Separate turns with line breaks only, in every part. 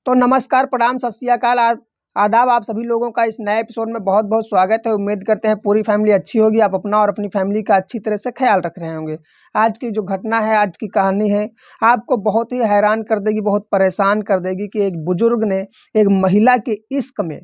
तो नमस्कार, प्रणाम, सत श्री अकाल, आदाब। आप सभी लोगों का इस नए एपिसोड में बहुत बहुत स्वागत है। उम्मीद करते हैं पूरी फैमिली अच्छी होगी, आप अपना और अपनी फैमिली का अच्छी तरह से ख्याल रख रहे होंगे। आज की जो घटना है, आज की कहानी है, आपको बहुत ही हैरान कर देगी, बहुत परेशान कर देगी कि एक बुजुर्ग ने एक महिला के इश्क में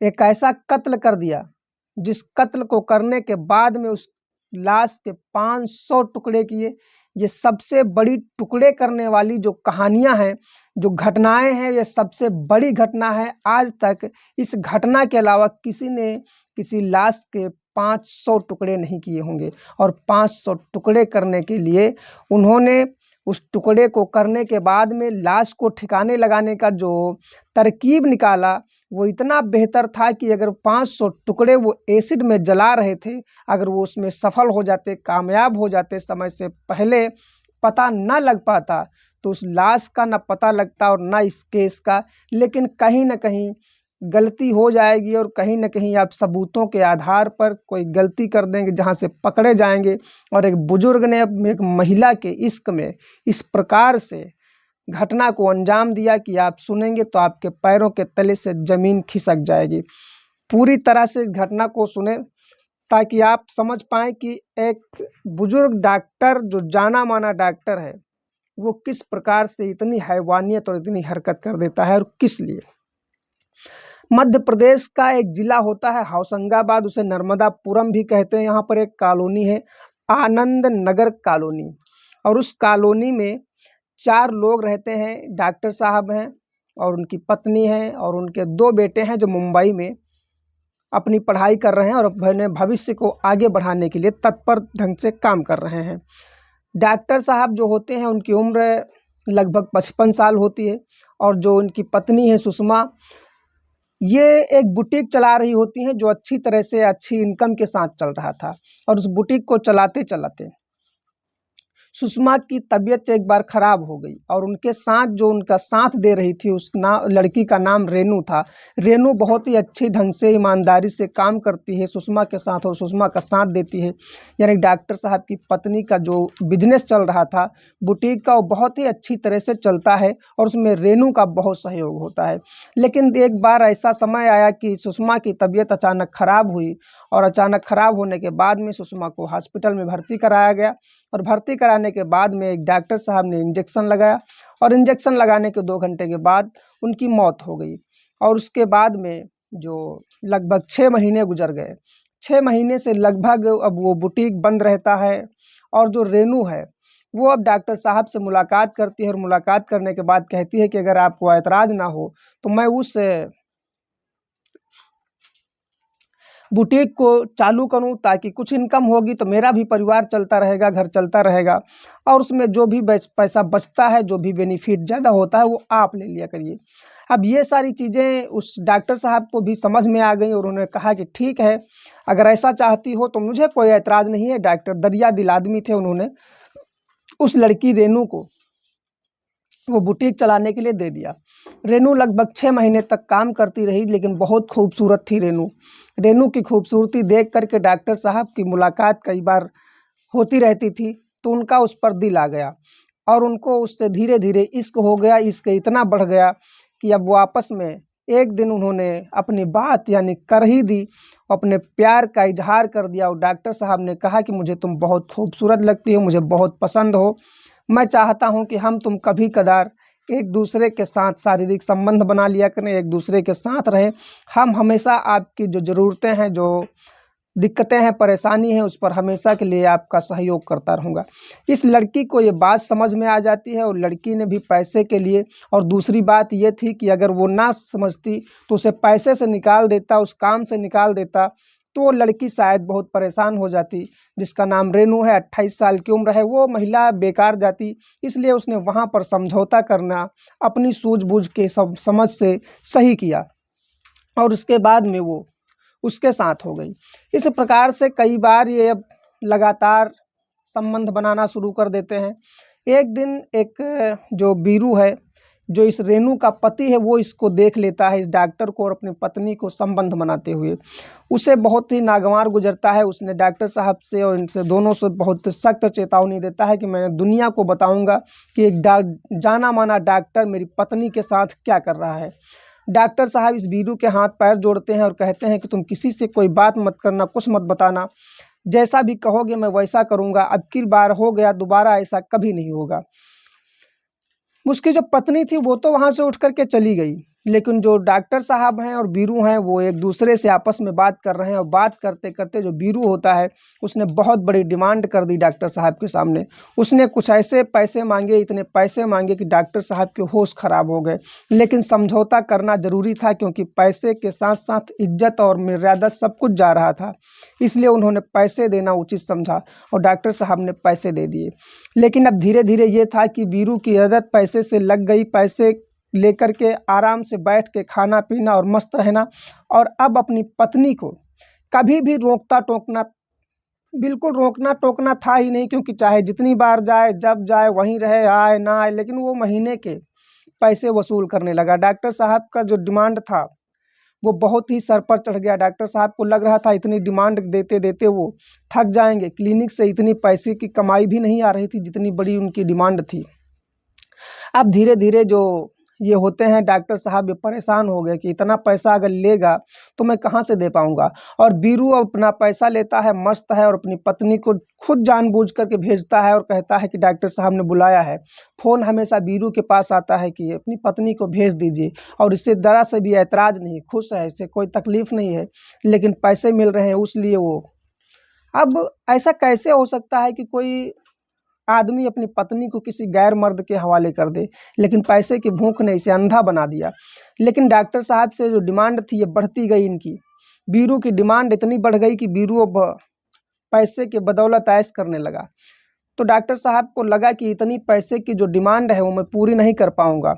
एक ऐसा कत्ल कर दिया, जिस कत्ल को करने के बाद में उस लाश के 500 टुकड़े किए। ये सबसे बड़ी टुकड़े करने वाली जो कहानियां हैं, जो घटनाएं हैं, ये सबसे बड़ी घटना है। आज तक इस घटना के अलावा किसी ने किसी लाश के 500 टुकड़े नहीं किए होंगे। और 500 टुकड़े करने के लिए उन्होंने उस टुकड़े को करने के बाद में लाश को ठिकाने लगाने का जो तरकीब निकाला, वो इतना बेहतर था कि अगर 500 टुकड़े वो एसिड में जला रहे थे, अगर वो उसमें सफल हो जाते, कामयाब हो जाते, समय से पहले पता न लग पाता, तो उस लाश का न पता लगता और न इस केस का। लेकिन कहीं न कहीं गलती हो जाएगी और कहीं न कहीं आप सबूतों के आधार पर कोई गलती कर देंगे जहाँ से पकड़े जाएंगे। और एक बुजुर्ग ने एक महिला के इश्क में इस प्रकार से घटना को अंजाम दिया कि आप सुनेंगे तो आपके पैरों के तले से ज़मीन खिसक जाएगी। पूरी तरह से इस घटना को सुने ताकि आप समझ पाएँ कि एक बुजुर्ग डॉक्टर, जो जाना माना डॉक्टर है, वो किस प्रकार से इतनी हैवानियत और इतनी हरकत कर देता है और किस लिए। मध्य प्रदेश का एक ज़िला होता है होशंगाबाद, उसे नर्मदापुरम भी कहते हैं। यहाँ पर एक कॉलोनी है, आनंद नगर कॉलोनी, और उस कॉलोनी में 4 लोग रहते हैं। डॉक्टर साहब हैं और उनकी पत्नी है और उनके 2 बेटे हैं, जो मुंबई में अपनी पढ़ाई कर रहे हैं और अपने भविष्य को आगे बढ़ाने के लिए तत्पर ढंग से काम कर रहे हैं। डॉक्टर साहब जो होते हैं, उनकी उम्र लगभग 55 साल होती है। और जो उनकी पत्नी है सुषमा, ये एक बुटीक चला रही होती हैं, जो अच्छी तरह से अच्छी इनकम के साथ चल रहा था। और उस बुटीक को चलाते चलाते सुषमा की तबीयत एक बार खराब हो गई और उनके साथ जो उनका साथ दे रही थी, उस लड़की का नाम रेनू था। रेनू बहुत ही अच्छी ढंग से, ईमानदारी से काम करती है सुषमा के साथ और सुषमा का साथ देती है। यानी डॉक्टर साहब की पत्नी का जो बिजनेस चल रहा था बुटीक का, वो बहुत ही अच्छी तरह से चलता है और उसमें रेनू का बहुत सहयोग होता है। लेकिन एक बार ऐसा समय आया कि सुषमा की तबीयत अचानक खराब हुई और अचानक खराब होने के बाद में सुषमा को हॉस्पिटल में भर्ती कराया गया। और भर्ती कराने के बाद में एक डॉक्टर साहब ने इंजेक्शन लगाया और इंजेक्शन लगाने के 2 घंटे के बाद उनकी मौत हो गई। और उसके बाद में जो लगभग 6 महीने गुजर गए। 6 महीने से लगभग अब वो बुटीक बंद रहता है। और जो रेनू है, वो अब डॉक्टर साहब से मुलाकात करती है और मुलाकात करने के बाद कहती है कि अगर आपको ऐतराज़ ना हो तो मैं उस बुटीक को चालू करूं, ताकि कुछ इनकम होगी तो मेरा भी परिवार चलता रहेगा, घर चलता रहेगा। और उसमें जो भी पैसा बचता है, जो भी बेनिफिट ज़्यादा होता है, वो आप ले लिया करिए। अब ये सारी चीज़ें उस डॉक्टर साहब को भी समझ में आ गई और उन्होंने कहा कि ठीक है, अगर ऐसा चाहती हो तो मुझे कोई ऐतराज़ नहीं है। डॉक्टर दरिया दिल आदमी थे, उन्होंने उस लड़की रेनू को वो बुटीक चलाने के लिए दे दिया। रेनू लगभग 6 महीने तक काम करती रही, लेकिन बहुत खूबसूरत थी रेनू। रेनू की खूबसूरती देख करके डॉक्टर साहब की मुलाकात कई बार होती रहती थी, तो उनका उस पर दिल आ गया और उनको उससे धीरे धीरे इश्क हो गया। इश्क इतना बढ़ गया कि अब वो आपस में एक दिन उन्होंने अपनी बात यानी कर ही दी, अपने प्यार का इजहार कर दिया। और डॉक्टर साहब ने कहा कि मुझे तुम बहुत खूबसूरत लगती हो, मुझे बहुत पसंद हो, मैं चाहता हूं कि हम तुम कभी कदार एक दूसरे के साथ शारीरिक संबंध बना लिया करें, एक दूसरे के साथ रहें। हम हमेशा आपकी जो ज़रूरतें हैं, जो दिक्कतें हैं, परेशानी है, उस पर हमेशा के लिए आपका सहयोग करता रहूँगा। इस लड़की को ये बात समझ में आ जाती है और लड़की ने भी पैसे के लिए, और दूसरी बात ये थी कि अगर वो ना समझती तो उसे पैसे से निकाल देता, उस काम से निकाल देता, तो वो लड़की शायद बहुत परेशान हो जाती। जिसका नाम रेनू है, 28 साल की उम्र है, वो महिला बेकार जाती। इसलिए उसने वहाँ पर समझौता करना अपनी सूझबूझ के समझ से सही किया और उसके बाद में वो उसके साथ हो गई। इस प्रकार से कई बार ये अब लगातार संबंध बनाना शुरू कर देते हैं। एक दिन एक जो बीरू है, जो इस रेनू का पति है वो इसको देख लेता है, इस डॉक्टर को और अपनी पत्नी को संबंध बनाते हुए। उसे बहुत ही नागवार गुजरता है। उसने डॉक्टर साहब से और इनसे दोनों से बहुत सख्त चेतावनी देता है कि मैं दुनिया को बताऊंगा कि एक जाना माना डॉक्टर मेरी पत्नी के साथ क्या कर रहा है। डॉक्टर साहब इस वीरू के हाथ पैर जोड़ते हैं और कहते हैं कि तुम किसी से कोई बात मत करना, कुछ मत बताना, जैसा भी कहोगे मैं वैसा करूंगा, अब की बार हो गया, दोबारा ऐसा कभी नहीं होगा। उसकी जो पत्नी थी वो तो वहाँ से उठ करके चली गई, लेकिन जो डॉक्टर साहब हैं और बीरू हैं वो एक दूसरे से आपस में बात कर रहे हैं। और बात करते करते जो बीरू होता है उसने बहुत बड़ी डिमांड कर दी डॉक्टर साहब के सामने। उसने कुछ ऐसे पैसे मांगे, इतने पैसे मांगे कि डॉक्टर साहब के होश खराब हो गए। लेकिन समझौता करना ज़रूरी था, क्योंकि पैसे के साथ साथ इज्जत और मर्यादा सब कुछ जा रहा था। इसलिए उन्होंने पैसे देना उचित समझा और डॉक्टर साहब ने पैसे दे दिए। लेकिन अब धीरे धीरे ये था कि बीरू की आदत पैसे से लग गई। पैसे लेकर के आराम से बैठ के खाना पीना और मस्त रहना, और अब अपनी पत्नी को कभी भी रोकता टोकना, बिल्कुल रोकना टोकना था ही नहीं, क्योंकि चाहे जितनी बार जाए, जब जाए वहीं रहे, आए ना आए, लेकिन वो महीने के पैसे वसूल करने लगा। डॉक्टर साहब का जो डिमांड था वो बहुत ही सर पर चढ़ गया। डॉक्टर साहब को लग रहा था इतनी डिमांड देते देते वो थक जाएंगे। क्लिनिक से इतनी पैसे की कमाई भी नहीं आ रही थी जितनी बड़ी उनकी डिमांड थी। अब धीरे धीरे जो ये होते हैं डॉक्टर साहब ये परेशान हो गए कि इतना पैसा अगर लेगा तो मैं कहाँ से दे पाऊंगा। और बीरू अपना पैसा लेता है, मस्त है, और अपनी पत्नी को खुद जानबूझ करके भेजता है और कहता है कि डॉक्टर साहब ने बुलाया है। फ़ोन हमेशा बीरू के पास आता है कि अपनी पत्नी को भेज दीजिए, और इससे ज़रा से भी ऐतराज़ नहीं, खुश है, इससे कोई तकलीफ़ नहीं है, लेकिन पैसे मिल रहे हैं उसलिए वो। अब ऐसा कैसे हो सकता है कि कोई आदमी अपनी पत्नी को किसी गैर मर्द के हवाले कर दे, लेकिन पैसे की भूख ने इसे अंधा बना दिया। लेकिन डॉक्टर साहब से जो डिमांड थी ये बढ़ती गई इनकी। बीरू की डिमांड इतनी बढ़ गई कि बीरू अब पैसे के बदौलत ऐश करने लगा। तो डॉक्टर साहब को लगा कि इतनी पैसे की जो डिमांड है वो मैं पूरी नहीं कर पाऊंगा,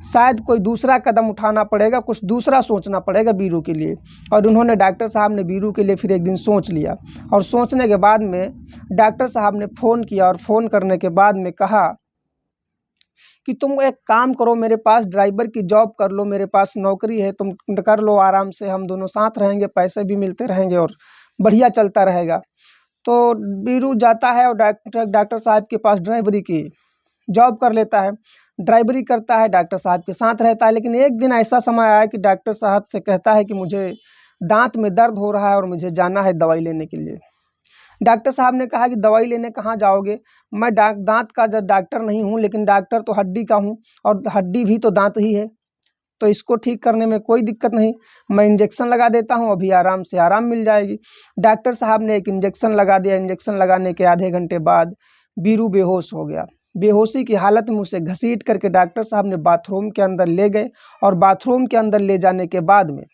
शायद कोई दूसरा कदम उठाना पड़ेगा, कुछ दूसरा सोचना पड़ेगा बीरू के लिए। और उन्होंने डॉक्टर साहब ने बीरू के लिए फिर एक दिन सोच लिया, और सोचने के बाद में डॉक्टर साहब ने फ़ोन किया, और फ़ोन करने के बाद में कहा कि तुम एक काम करो, मेरे पास ड्राइवर की जॉब कर लो, मेरे पास नौकरी है, तुम कर लो आराम से, हम दोनों साथ रहेंगे, पैसे भी मिलते रहेंगे और बढ़िया चलता रहेगा। तो बीरू जाता है और डॉक्टर साहब के पास ड्राइवरी की जॉब कर लेता है, ड्राइवरी करता है, डॉक्टर साहब के साथ रहता है। लेकिन एक दिन ऐसा समय आया कि डॉक्टर साहब से कहता है कि मुझे दांत में दर्द हो रहा है और मुझे जाना है दवाई लेने के लिए। डॉक्टर साहब ने कहा कि दवाई लेने कहाँ जाओगे? मैं दांत का डॉक्टर नहीं हूँ, लेकिन डॉक्टर तो हड्डी का हूँ, और हड्डी भी तो दांत ही है, तो इसको ठीक करने में कोई दिक्कत नहीं, मैं इंजेक्शन लगा देता हूँ, अभी आराम से आराम मिल जाएगी। डॉक्टर साहब ने एक इंजेक्शन लगा दिया। इंजेक्शन लगाने के आधे घंटे बाद बीरू बेहोश हो गया। बेहोशी की हालत में उसे घसीट करके डॉक्टर साहब ने बाथरूम के अंदर ले गए, और बाथरूम के अंदर ले जाने के बाद में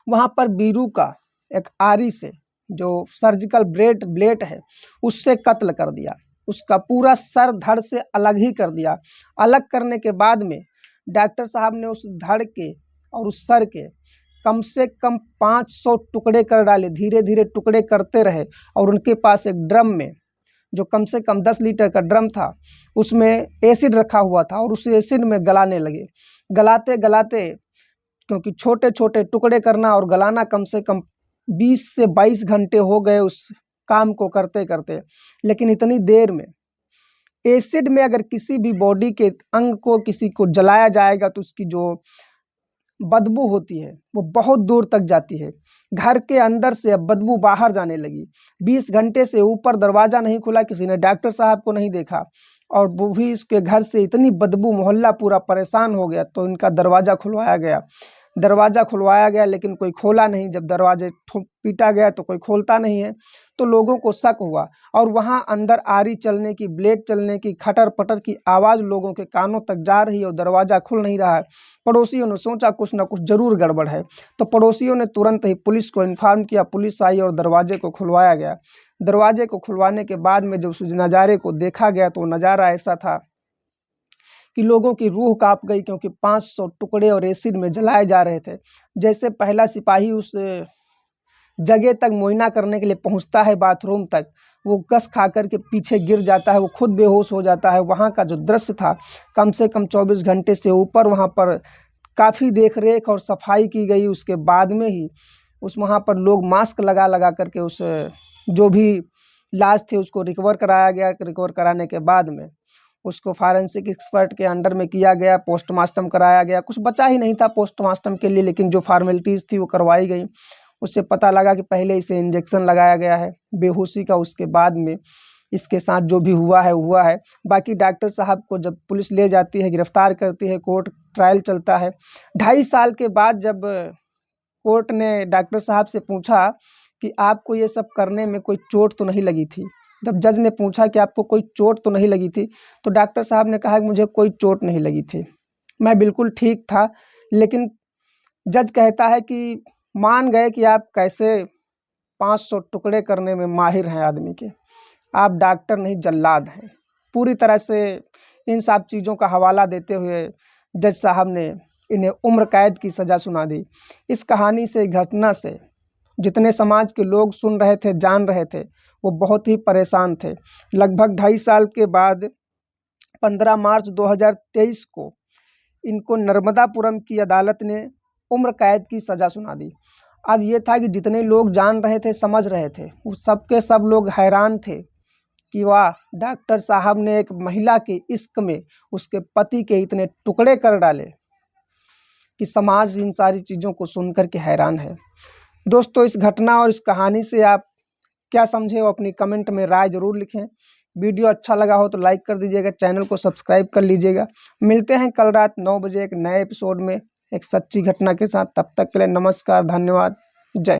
वहाँ पर बीरू का एक आरी से जो सर्जिकल ब्लेड है उससे कत्ल कर दिया। उसका पूरा सर धड़ से अलग ही कर दिया। अलग करने के बाद में डॉक्टर साहब ने उस धड़ के और उस सर के कम से कम 500 टुकड़े कर डाले। धीरे धीरे टुकड़े करते रहे, और उनके पास एक ड्रम में, जो कम से कम 10 लीटर का ड्रम था, उसमें एसिड रखा हुआ था, और उस एसिड में गलाने लगे। गलाते गलाते, क्योंकि छोटे छोटे टुकड़े करना और गलाना कम से कम 20 से 22 घंटे हो गए उस काम को करते करते। लेकिन इतनी देर में एसिड में अगर किसी भी बॉडी के अंग को किसी को जलाया जाएगा तो उसकी जो बदबू होती है वो बहुत दूर तक जाती है। घर के अंदर से अब बदबू बाहर जाने लगी। 20 घंटे से ऊपर दरवाज़ा नहीं खुला, किसी ने डॉक्टर साहब को नहीं देखा, और वो भी इसके घर से इतनी बदबू, मोहल्ला पूरा परेशान हो गया। तो इनका दरवाज़ा खुलवाया गया। दरवाज़ा खुलवाया गया लेकिन कोई खोला नहीं। जब दरवाजे पीटा गया तो कोई खोलता नहीं है, तो लोगों को शक हुआ, और वहाँ अंदर आरी चलने की, ब्लेड चलने की, खटर पटर की आवाज़ लोगों के कानों तक जा रही है, और दरवाज़ा खुल नहीं रहा है। पड़ोसियों ने सोचा कुछ ना कुछ ज़रूर गड़बड़ है, तो पड़ोसियों ने तुरंत ही पुलिस को इन्फॉर्म किया। पुलिस आई और दरवाजे को खुलवाया गया। दरवाजे को खुलवाने के बाद में जब उस नज़ारे को देखा गया तो नज़ारा ऐसा था कि लोगों की रूह कांप गई, क्योंकि 500 टुकड़े और एसिड में जलाए जा रहे थे। जैसे पहला सिपाही उस जगह तक मुआयना करने के लिए पहुंचता है बाथरूम तक, वो कस खा कर के पीछे गिर जाता है, वो खुद बेहोश हो जाता है। वहाँ का जो दृश्य था, कम से कम 24 घंटे से ऊपर वहाँ पर काफ़ी देख रेख और सफाई की गई। उसके बाद में ही वहाँ पर लोग मास्क लगा लगा करके उस जो भी लाश थे उसको रिकवर कराया गया। रिकवर कराने के बाद में उसको फॉरेंसिक एक्सपर्ट के अंडर में किया गया, पोस्टमार्टम कराया गया। कुछ बचा ही नहीं था पोस्टमार्टम के लिए, लेकिन जो फॉर्मेलिटीज़ थी वो करवाई गई। उससे पता लगा कि पहले इसे इंजेक्शन लगाया गया है बेहोशी का, उसके बाद में इसके साथ जो भी हुआ है। बाकी डॉक्टर साहब को जब पुलिस ले जाती है, गिरफ्तार करती है, कोर्ट ट्रायल चलता है। 2.5 साल के बाद जब कोर्ट ने डॉक्टर साहब से पूछा कि आपको ये सब करने में कोई चोट तो नहीं लगी थी, जब जज ने पूछा कि आपको कोई चोट तो नहीं लगी थी, तो डॉक्टर साहब ने कहा कि मुझे कोई चोट नहीं लगी थी, मैं बिल्कुल ठीक था। लेकिन जज कहता है कि मान गए कि आप कैसे 500 टुकड़े करने में माहिर हैं आदमी के, आप डॉक्टर नहीं जल्लाद हैं। पूरी तरह से इन सब चीज़ों का हवाला देते हुए जज साहब ने इन्हें उम्र कैद की सज़ा सुना दी। इस कहानी से, घटना से जितने समाज के लोग सुन रहे थे, जान रहे थे, वो बहुत ही परेशान थे। लगभग 2.5 साल के बाद 15 मार्च 2023 को इनको नर्मदापुरम की अदालत ने उम्र कैद की सज़ा सुना दी। अब ये था कि जितने लोग जान रहे थे, समझ रहे थे, वो सब के सब लोग हैरान थे कि वाह, डॉक्टर साहब ने एक महिला के इश्क में उसके पति के इतने टुकड़े कर डाले कि समाज इन सारी चीज़ों को सुनकर के हैरान है। दोस्तों, इस घटना और इस कहानी से आप क्या समझे वो अपनी कमेंट में राय ज़रूर लिखें। वीडियो अच्छा लगा हो तो लाइक कर दीजिएगा, चैनल को सब्सक्राइब कर लीजिएगा। मिलते हैं कल रात 9 बजे एक नए एपिसोड में एक सच्ची घटना के साथ। तब तक के लिए नमस्कार, धन्यवाद, जय।